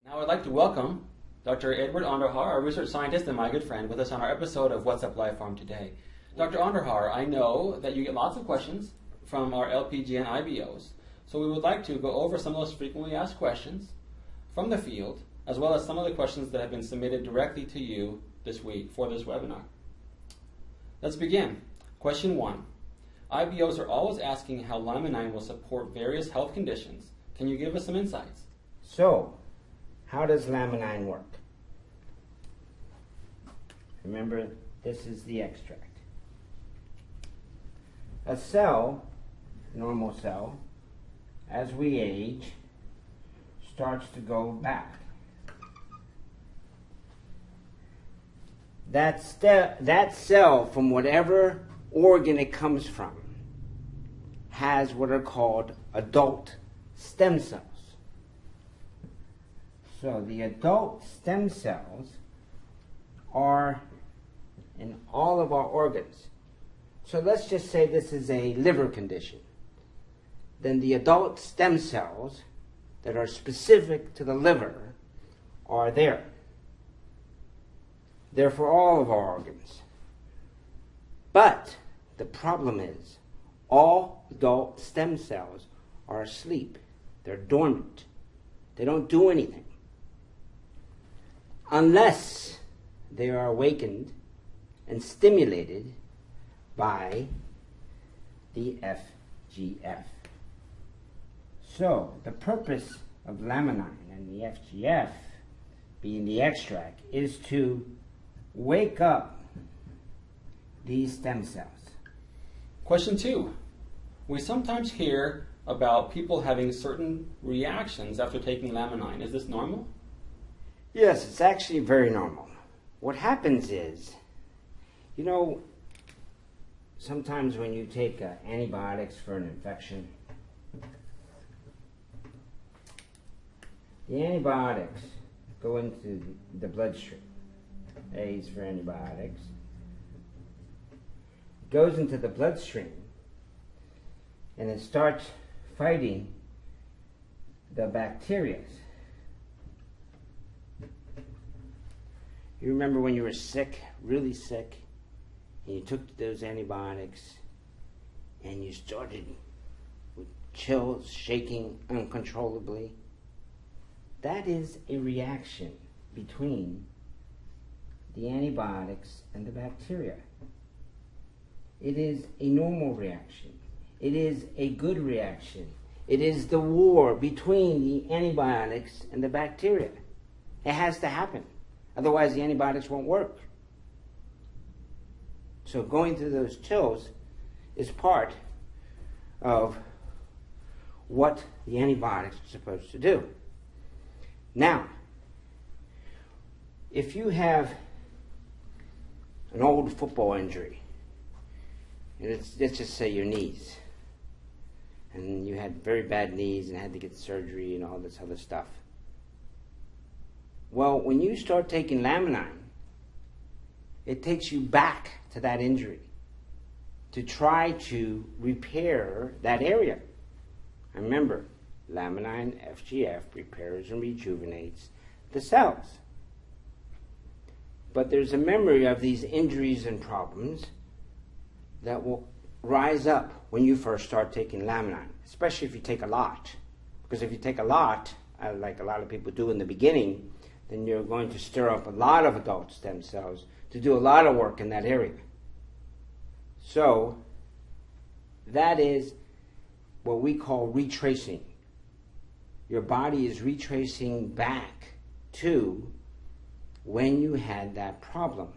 Now I'd like to welcome Dr. Edward Andujar, our research scientist and my good friend, with us on our episode of What's Up Life Farm today. Dr. Andujar, I know that you get lots of questions from our LPG and IBOs, so we would like to go over some of those frequently asked questions from the field, as well as some of the questions that have been submitted directly to you this week for this webinar. Let's begin. Question 1. IBOs are always asking how Laminine will support various health conditions. Can you give us some insights? So, how does Laminine work? Remember, this is the extract. A cell, normal cell, as we age, starts to go back. That cell, from whatever organ it comes from, has what are called adult stem cells. So the adult stem cells are in all of our organs. So let's just say this is a liver condition. Then the adult stem cells that are specific to the liver are there. They're for all of our organs. But the problem is all adult stem cells are asleep. They're dormant. They don't do anything unless they are awakened and stimulated by the FGF. So the purpose of Laminine and the FGF, being the extract, is to wake up these stem cells. Question 2. We sometimes hear about people having certain reactions after taking Laminine. Is this normal? Yes, it's actually very normal. What happens is, sometimes when you take antibiotics for an infection, the antibiotics go into the bloodstream. A's for antibiotics. It goes into the bloodstream and it starts fighting the bacteria. You remember when you were sick, really sick, and you took those antibiotics and you started with chills, shaking uncontrollably? That is a reaction between the antibiotics and the bacteria. It is a normal reaction. It is a good reaction. It is the war between the antibiotics and the bacteria. It has to happen. Otherwise, the antibiotics won't work. So going through those chills is part of what the antibiotics are supposed to do. Now, if you have an old football injury, and let's just say your knees, and you had very bad knees and had to get surgery and all this other stuff. Well, when you start taking Laminine, it takes you back to that injury to try to repair that area. And remember, Laminine FGF repairs and rejuvenates the cells. But there's a memory of these injuries and problems that will rise up when you first start taking Laminine, especially if you take a lot. Because if you take a lot, like a lot of people do in the beginning, then you're going to stir up a lot of adult stem cells to do a lot of work in that area. So that is what we call retracing. Your body is retracing back to when you had that problem.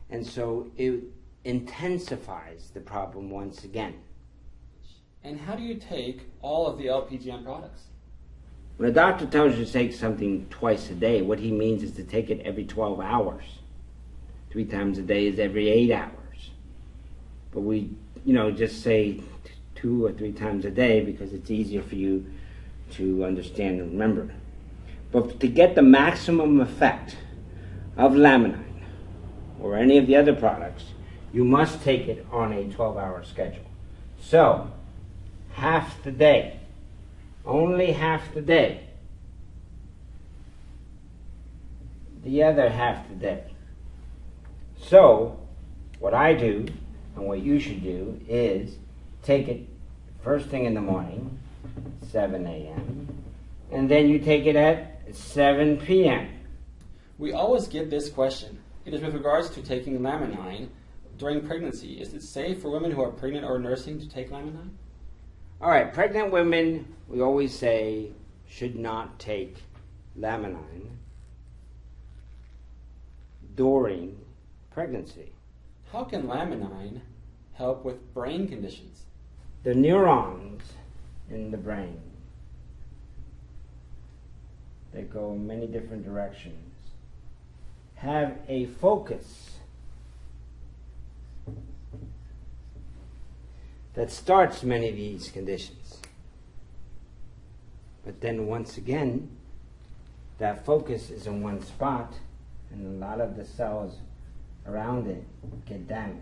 And so it intensifies the problem once again. And how do you take all of the LPGN products? When a doctor tells you to take something twice a day, what he means is to take it every 12 hours. 3 times a day is every 8 hours. But we, just say 2 or 3 times a day because it's easier for you to understand and remember. But to get the maximum effect of Laminine or any of the other products, you must take it on a 12-hour schedule. So, half the day, only half the day, the other half the day. So, what I do, and what you should do, is take it first thing in the morning, 7 a.m., and then you take it at 7 p.m. We always get this question. It is with regards to taking Laminine during pregnancy. Is it safe for women who are pregnant or nursing to take Laminine? All right, pregnant women, we always say, should not take Laminine during pregnancy. How can Laminine help with brain conditions? The neurons in the brain that go in many different directions have a focus that starts many of these conditions. But then once again, that focus is in one spot, and a lot of the cells around it get damaged.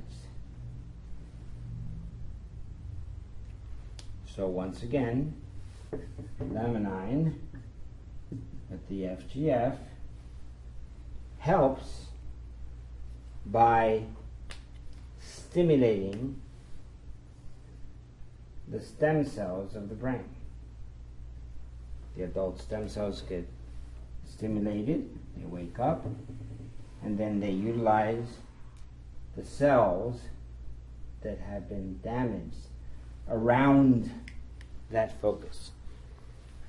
So once again, Laminine with the FGF helps by stimulating the stem cells of the brain. The adult stem cells get stimulated, they wake up, and then they utilize the cells that have been damaged around that focus.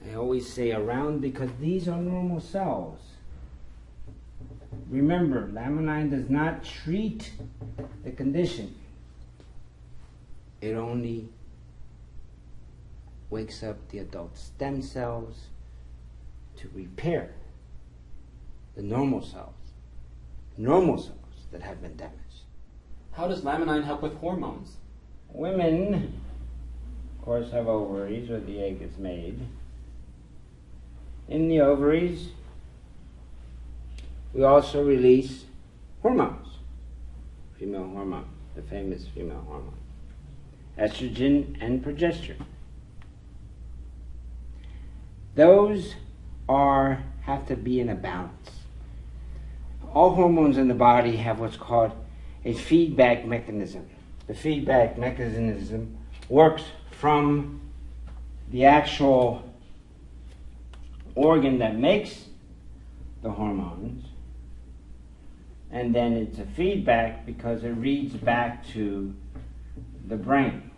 I always say around because these are normal cells. Remember, Laminine does not treat the condition. It only wakes up the adult stem cells to repair the normal cells that have been damaged. How does Laminine help with hormones? Women, of course, have ovaries where the egg is made. In the ovaries, we also release hormones, female hormone, the famous female hormone, estrogen and progesterone. Those have to be in a balance. All hormones in the body have what's called a feedback mechanism. The feedback mechanism works from the actual organ that makes the hormones, and then it's a feedback because it reads back to the brain.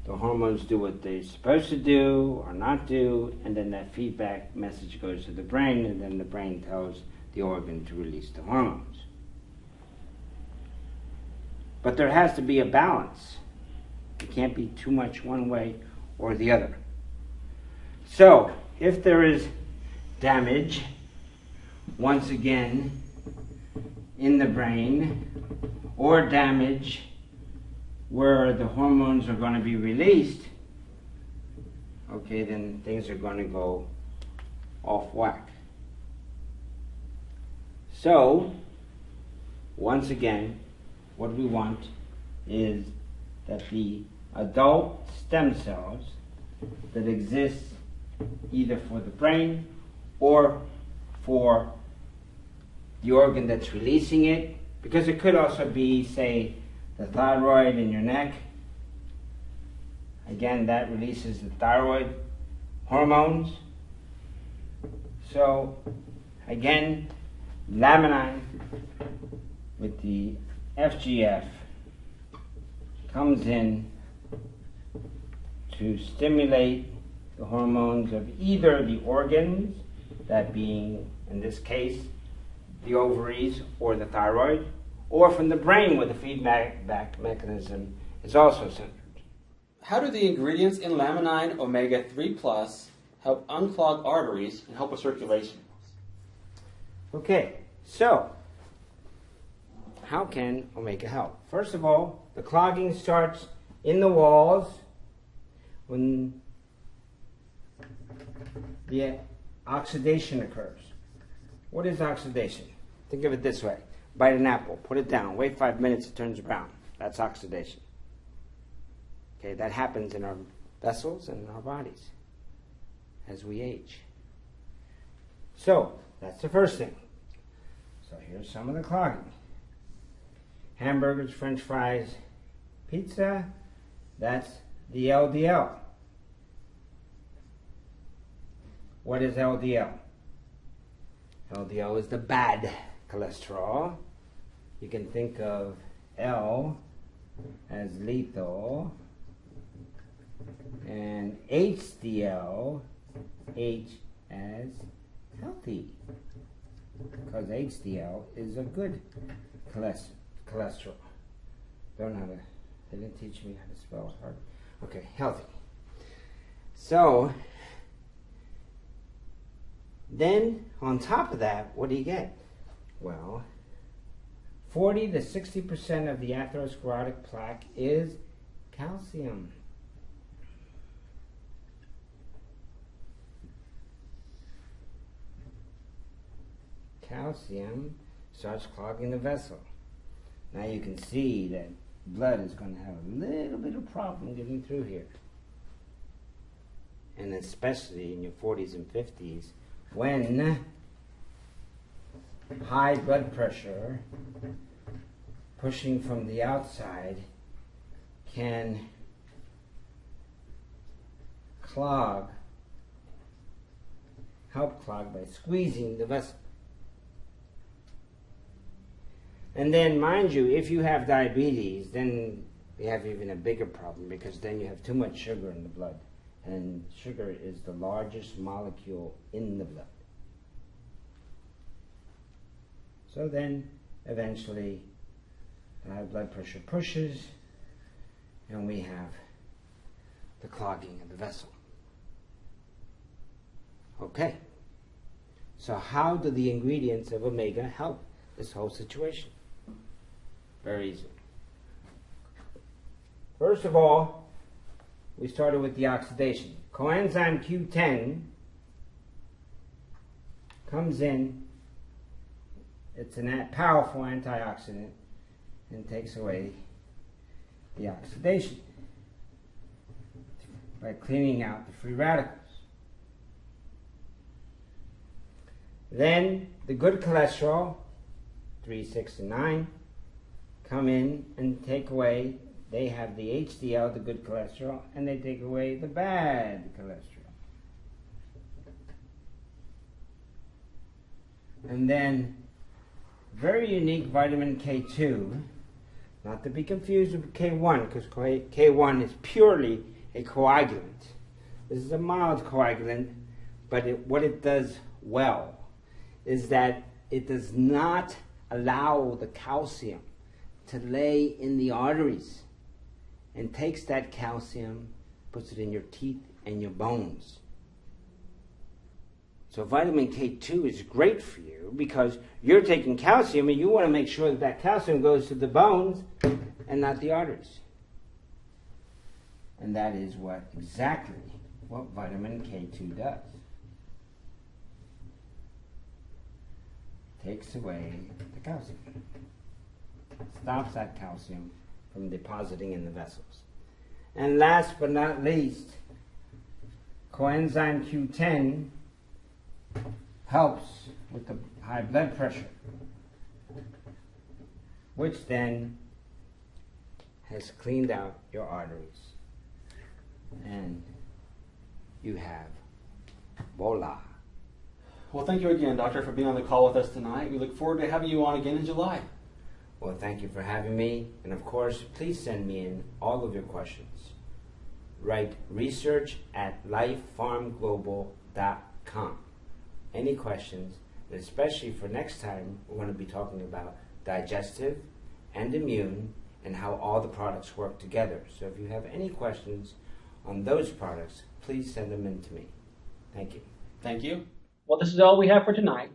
The hormones do what they're supposed to do or not do, and then that feedback message goes to the brain, and then the brain tells the organ to release the hormones. But there has to be a balance. It can't be too much one way or the other. So, if there is damage, once again, in the brain, or damage where the hormones are going to be released, okay, then things are going to go off whack. So, once again, what we want is that the adult stem cells that exist either for the brain or for the organ that's releasing it, because it could also be, say, the thyroid in your neck. Again, that releases the thyroid hormones. So, again, Laminine with the FGF comes in to stimulate the hormones of either the organs, that being, in this case, the ovaries or the thyroid, or from the brain where the feedback mechanism is also centered. How do the ingredients in Laminine Omega 3 Plus help unclog arteries and help with circulation? Okay, so how can Omega help? First of all, the clogging starts in the walls when the oxidation occurs. What is oxidation? Think of it this way. Bite an apple, put it down, wait 5 minutes, it turns brown. That's oxidation. Okay, that happens in our vessels and in our bodies. as we age. So, that's the first thing. So here's some of the clogging. Hamburgers, French fries, pizza, that's the LDL. What is LDL? LDL is the bad cholesterol. You can think of L as lethal and HDL, H as healthy, because HDL is a good cholesterol. Don't know how to, they didn't teach me how to spell hard. Okay, healthy. So, then on top of that, what do you get? Well, 40 to 60% of the atherosclerotic plaque is calcium. Calcium starts clogging the vessel. Now you can see that blood is going to have a little bit of problem getting through here. And especially in your 40s and 50s, when high blood pressure pushing from the outside can help clog by squeezing the vessel. And then, mind you, if you have diabetes, then you have even a bigger problem, because then you have too much sugar in the blood. And sugar is the largest molecule in the blood. So then, eventually, the high blood pressure pushes, and we have the clogging of the vessel. Okay. So how do the ingredients of omega help this whole situation? Very easy. First of all, we started with the oxidation. Coenzyme Q10 comes in, it's a powerful antioxidant, and takes away the oxidation by cleaning out the free radicals. Then the good cholesterol, 3, 6, and 9, come in and take away, they have the HDL, the good cholesterol, and they take away the bad cholesterol. And then very unique vitamin K2, not to be confused with K1, because K1 is purely a coagulant. This is a mild coagulant, but what it does well is that it does not allow the calcium to lay in the arteries, and takes that calcium, puts it in your teeth and your bones. So vitamin K2 is great for you, because you're taking calcium and you want to make sure that that calcium goes to the bones and not the arteries. And that is exactly what vitamin K2 does. Takes away the calcium. Stops that calcium from depositing in the vessels. And last but not least, coenzyme Q10 helps with the high blood pressure, which then has cleaned out your arteries. And you have voila. Well, thank you again, Doctor, for being on the call with us tonight. We look forward to having you on again in July. Well, thank you for having me. And of course, please send me in all of your questions. Write research@lifefarmglobal.com. Any questions, and especially for next time, we're going to be talking about digestive and immune and how all the products work together. So if you have any questions on those products, please send them in to me. Thank you. Thank you. Well, this is all we have for tonight.